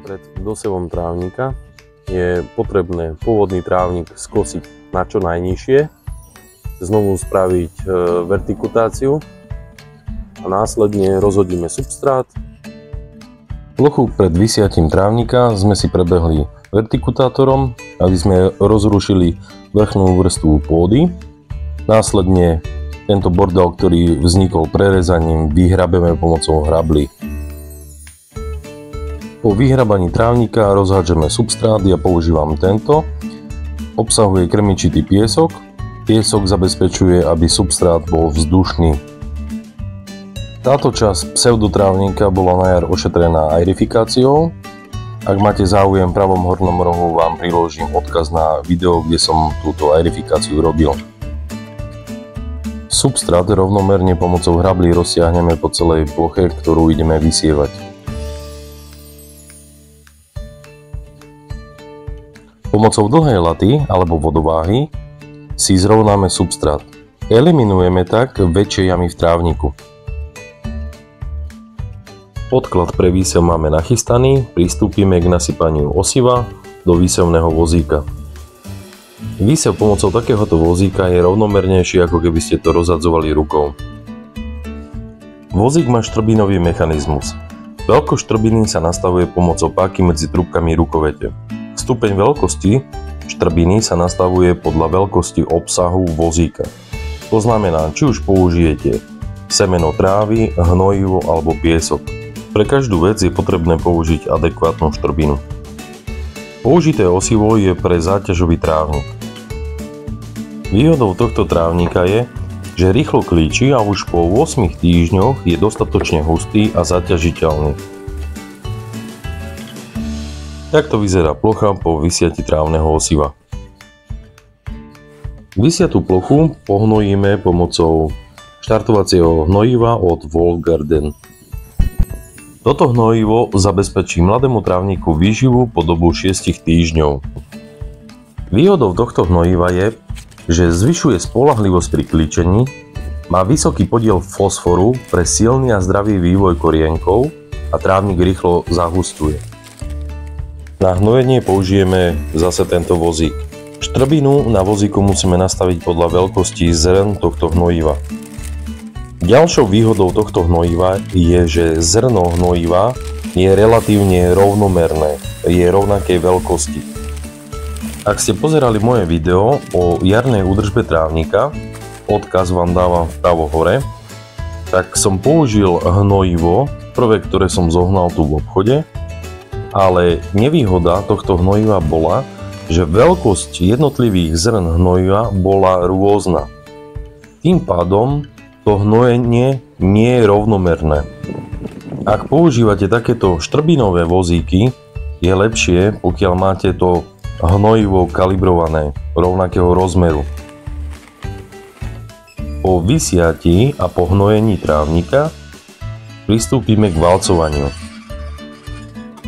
Pred dosevom trávnika je potrebné pôvodný trávnik skosiť na čo najnižšie, znovu spraviť vertikutáciu a následne rozhodíme substrát. Plochu pred vysiatím trávnika sme si prebehli vertikutátorom, aby sme rozrušili vrchnú vrstvu pôdy. Následne tento bordel, ktorý vznikol prerezaním, vyhrabeme pomocou hrably. Po vyhrabaní trávnika rozhádžeme substrát, ja používam tento. Obsahuje krmičitý piesok. Piesok zabezpečuje, aby substrát bol vzdušný. Táto časť pseudotrávnika bola na jar ošetrená aerifikáciou. Ak máte záujem, v pravom hornom rohu vám priložím odkaz na video, kde som túto aerifikáciu robil. Substrát rovnomerne pomocou hrably rozsiahneme po celej ploche, ktorú ideme vysievať. Pomocou dlhej laty alebo vodováhy si zrovnáme substrát. Eliminujeme tak väčšie jamy v trávniku. Podklad pre výsev máme nachystaný, pristúpime k nasypaniu osiva do výsevného vozíka. Výsev pomocou takéhoto vozíka je rovnomernejší, ako keby ste to rozhadzovali rukou. Vozík má štrbinový mechanizmus. Veľkosť štrbiny sa nastavuje pomocou páky medzi trúbkami rukovete. Stupeň veľkosti štrbiny sa nastavuje podľa veľkosti obsahu vozíka. To znamená, či už použijete semeno trávy, hnojivo alebo piesok. Pre každú vec je potrebné použiť adekvátnu štrbinu. Použité osivo je pre záťažový trávnik. Výhodou tohto trávnika je, že rýchlo klíči a už po 8 týždňoch je dostatočne hustý a zaťažiteľný. Takto vyzerá plocha po vysiati trávneho osiva. Vysiatú plochu pohnojíme pomocou štartovacieho hnojiva od Wolfgarten. Toto hnojivo zabezpečí mladému trávniku výživu po dobu 6 týždňov. Výhodou tohto hnojiva je, že zvyšuje spoľahlivosť pri klíčení, má vysoký podiel fosforu pre silný a zdravý vývoj korienkov a trávnik rýchlo zahustuje. Na hnojenie použijeme zase tento vozík. Štrbinu na vozíku musíme nastaviť podľa veľkosti zrn tohto hnojiva. Ďalšou výhodou tohto hnojiva je, že zrno hnojiva je relatívne rovnomerné, je rovnakej veľkosti. Ak ste pozerali moje video o jarnej údržbe trávnika, odkaz vám dávam vpravo hore, tak som použil hnojivo, prvé, ktoré som zohnal tu v obchode, ale nevýhoda tohto hnojiva bola, že veľkosť jednotlivých zrn hnojiva bola rôzna. Tým pádom to hnojenie nie je rovnomerné. Ak používate takéto štrbinové vozíky, je lepšie, pokiaľ máte to hnojivo kalibrované, rovnakého rozmeru. Po vysiatí a po hnojení trávnika pristúpime k valcovaniu.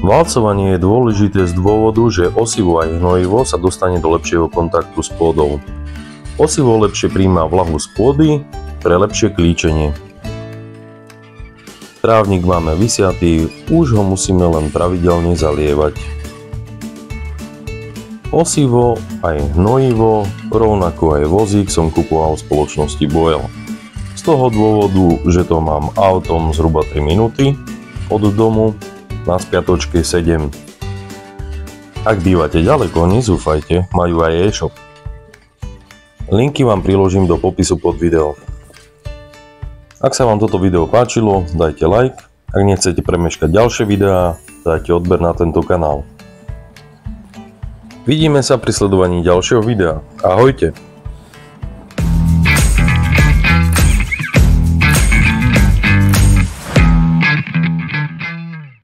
Valcovanie je dôležité z dôvodu, že osivo aj hnojivo sa dostane do lepšieho kontaktu s pôdou. Osivo lepšie prijíma vlahu z pôdy pre lepšie klíčenie. Trávnik máme vysiatý, už ho musíme len pravidelne zalievať. Osivo aj hnojivo, rovnako aj vozík som kupoval v spoločnosti Boyle. Z toho dôvodu, že to mám autom zhruba 3 minúty od domu, na spiatočke 7. Ak bývate ďaleko, nezúfajte, majú aj e-shop. Linky vám priložím do popisu pod video. Ak sa vám toto video páčilo, dajte like. Ak nechcete premeškať ďalšie videá, dajte odber na tento kanál. Vidíme sa pri sledovaní ďalšieho videa. Ahojte!